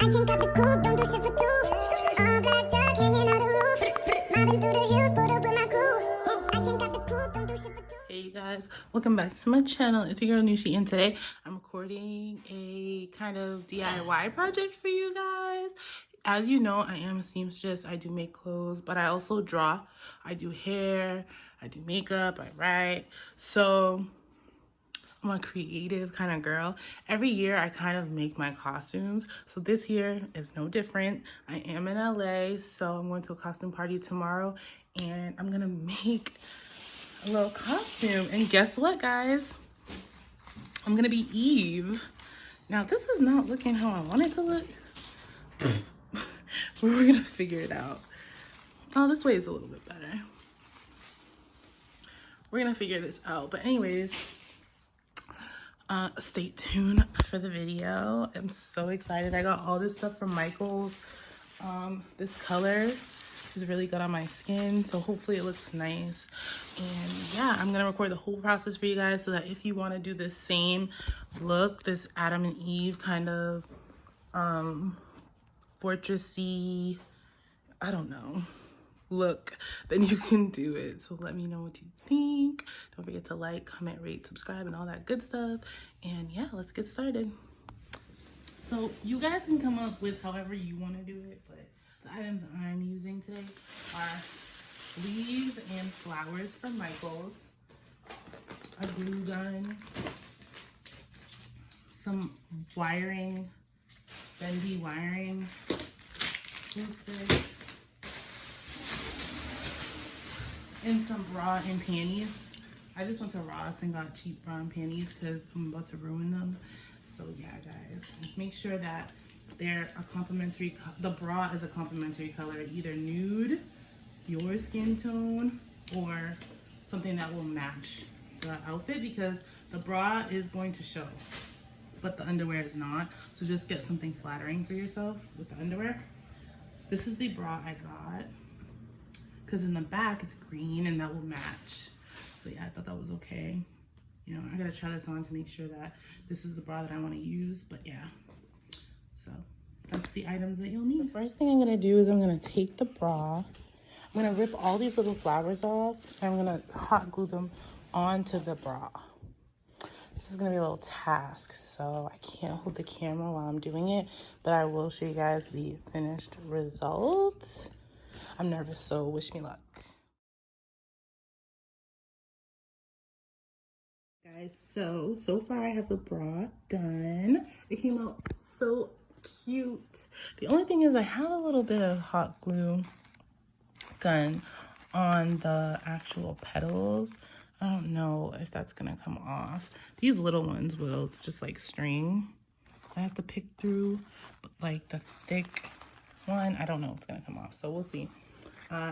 I can't cut the coupe, don't do shit for two. All black jug hanging out the roof. Mobbing through the hills, put up with my crew. I can't cut the coupe, don't do shit for two. Hey you guys, welcome back to my channel. It's your girl Nushi, and today I'm recording a kind of DIY project for you guys. As you know, I am a seamstress. I do make clothes, but I also draw. I do hair, I do makeup, I write. So I'm a creative kind of girl. Every year I kind of make my costumes. So this year is no different. I am in LA, so I'm going to a costume party tomorrow and I'm gonna make a little costume. And guess what, guys? I'm gonna be Eve. Now this is not looking how I want it to look. We're gonna figure it out. Oh, this way is a little bit better. We're gonna figure this out. But anyways, stay tuned for the video. I'm so excited. I got all this stuff from Michael's. This color is really good on my skin, so hopefully it looks nice. And yeah, I'm gonna record the whole process for you guys so that if you want to do this same look, this Adam and Eve kind of fortressy, I don't know, look, then you can do it. So let me know what you think. Don't forget to like, comment, rate, subscribe, and all that good stuff. And yeah, let's get started. So you guys can come up with however you want to do it, but the items I'm using today are leaves and flowers from Michael's, a glue gun, some wiring, bendy wiring, glue sticks, and some bra and panties. I just went to Ross and got cheap bra and panties because I'm about to ruin them. So yeah, guys, just make sure that they're a complementary, the bra is a complementary color, either nude, your skin tone, or something that will match the outfit, because the bra is going to show, but the underwear is not. So just get something flattering for yourself with the underwear. This is the bra I got, because in the back it's green and that will match. So yeah, I thought that was okay. You know, I gotta try this on to make sure that this is the bra that I want to use. But yeah, so that's the items that you'll need. The first thing I'm gonna do is I'm gonna take the bra, I'm gonna rip all these little flowers off, and I'm gonna hot glue them onto the bra. This is gonna be a little task, so I can't hold the camera while I'm doing it, but I will show you guys the finished result. I'm nervous, so wish me luck. Guys, so far I have the bra done. It came out so cute. The only thing is I have a little bit of hot glue gun on the actual petals. I don't know if that's gonna come off. These little ones will. It's just like string I have to pick through, but like the thick one, I don't know if it's gonna come off, so we'll see.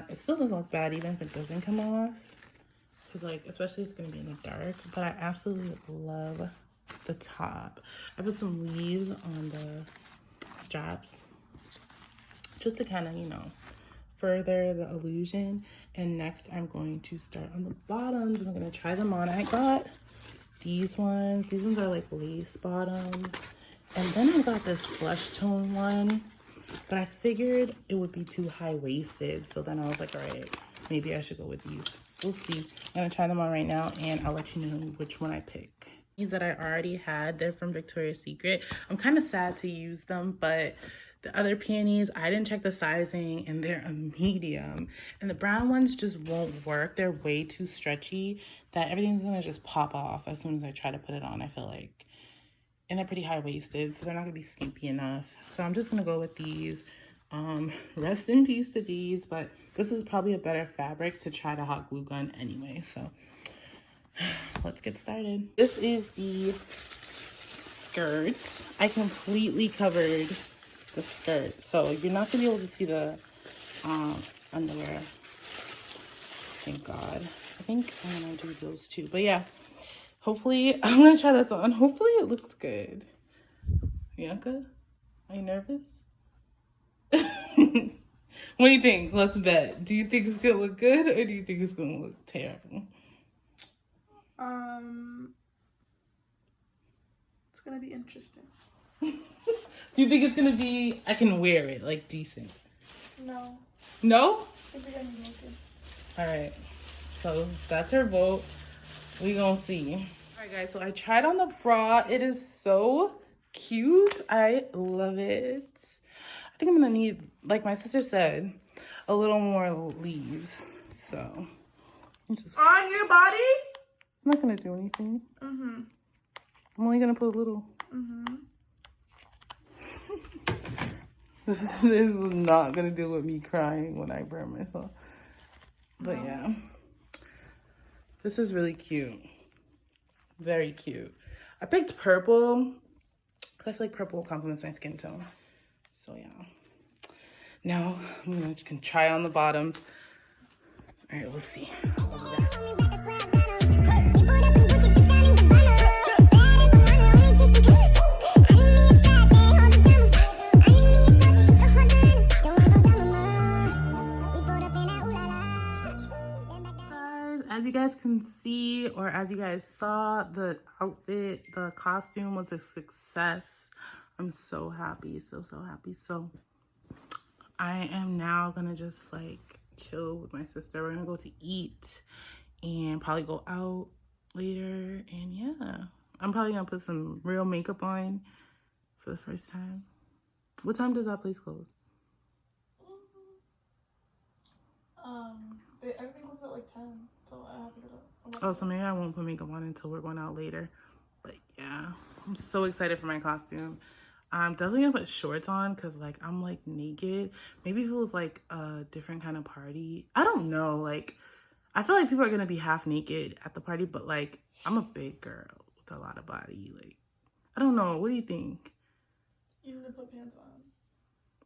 It still doesn't look bad even if it doesn't come off, because like, especially it's gonna be in the dark. But I absolutely love the top. I put some leaves on the straps just to kind of, you know, further the illusion. And next I'm going to start on the bottoms and I'm gonna try them on. I got these ones. These ones are like lace bottoms. And then I got this flesh tone one, but I figured it would be too high-waisted. So then I was like, all right, maybe I should go with these. We'll see. I'm gonna try them on right now and I'll let you know which one I pick. These that I already had, they're from Victoria's Secret. I'm kind of sad to use them, but the other panties, I didn't check the sizing and they're a medium. And the brown ones just won't work. They're way too stretchy that everything's gonna just pop off as soon as I try to put it on, I feel like. And they're pretty high-waisted, so they're not gonna be skimpy enough. So I'm just gonna go with these. Rest in peace to these, but this is probably a better fabric to try to hot glue gun anyway. So let's get started. This is the skirt. I completely covered the skirt, so you're not gonna be able to see the underwear. Thank God. I think I'm gonna do those too, but yeah, hopefully I'm gonna try this on. Hopefully it looks good. Bianca, are you nervous? What do you think? Let's bet. Do you think it's gonna look good or do you think it's gonna look terrible? It's gonna be interesting. Do you think it's gonna be, I can wear it, like, decent? No. No? I think I'm naked. Alright. So, that's her vote. We gonna see. Alright, guys. So, I tried on the bra. It is so cute. I love it. I think I'm gonna need, like my sister said, a little more leaves. So, I'm just... On your body? I'm not gonna do anything. Mm-hmm. I'm only gonna put a little. Mm-hmm. This is not gonna deal with me crying when I burn myself. But No. yeah. This is really cute. Very cute. I picked purple because I feel like purple complements my skin tone. So yeah. Now I'm gonna can try on the bottoms. All right, we'll see. As you guys can see, or as you guys saw, the outfit, the costume was a success. I'm so happy, so happy. So I am now gonna just like chill with my sister. We're gonna go to eat and probably go out later. And yeah, I'm probably gonna put some real makeup on for the first time. What time does that place close? Everything goes at like 10, so I have to get up. Oh, so maybe I won't put makeup on until we're going out later. But yeah, I'm so excited for my costume. I'm definitely gonna put shorts on because like I'm like naked. Maybe if it was like a different kind of party. I don't know. Like I feel like people are gonna be half naked at the party, but like I'm a big girl with a lot of body. Like I don't know. What do you think? You need to put pants on.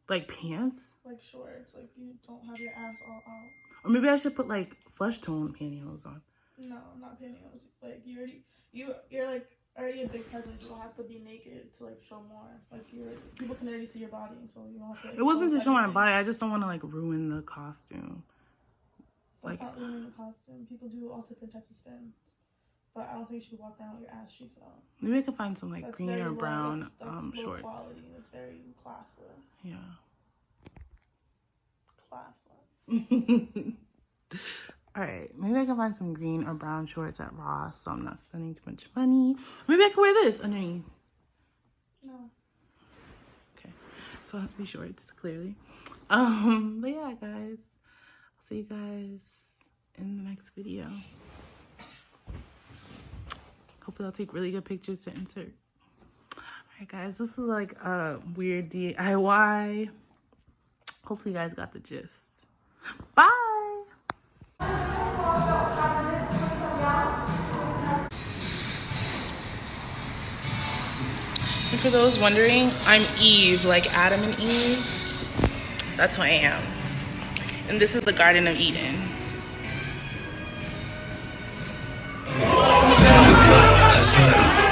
Like pants? Like shorts. Like you don't have your ass all out. Or maybe I should put like flesh tone pantyhose on. No, not pantyhose. Like you're like already a big presence. You don't have to be naked to like show more. Like people can already see your body, so you don't have to. It wasn't to show my everything. body. I just don't want to like ruin the costume. That's Like not ruining the costume. People do all different types of spins. But I don't think you should walk around with your ass cheeks out. maybe I can find some like That's green very or low. brown That's low shorts. quality. That's very classless. Yeah. Classless. All right, maybe I can find some green or brown shorts at Ross, so I'm not spending too much money. Maybe I can wear this underneath. No. Okay, so it has to be shorts, clearly. But yeah, guys, I'll see you guys in the next video. Hopefully I'll take really good pictures to insert. All right, guys, this is like a weird DIY. Hopefully you guys got the gist. Bye. And for those wondering, I'm Eve, like Adam and Eve. That's who I am. And this is the Garden of Eden. That's funny.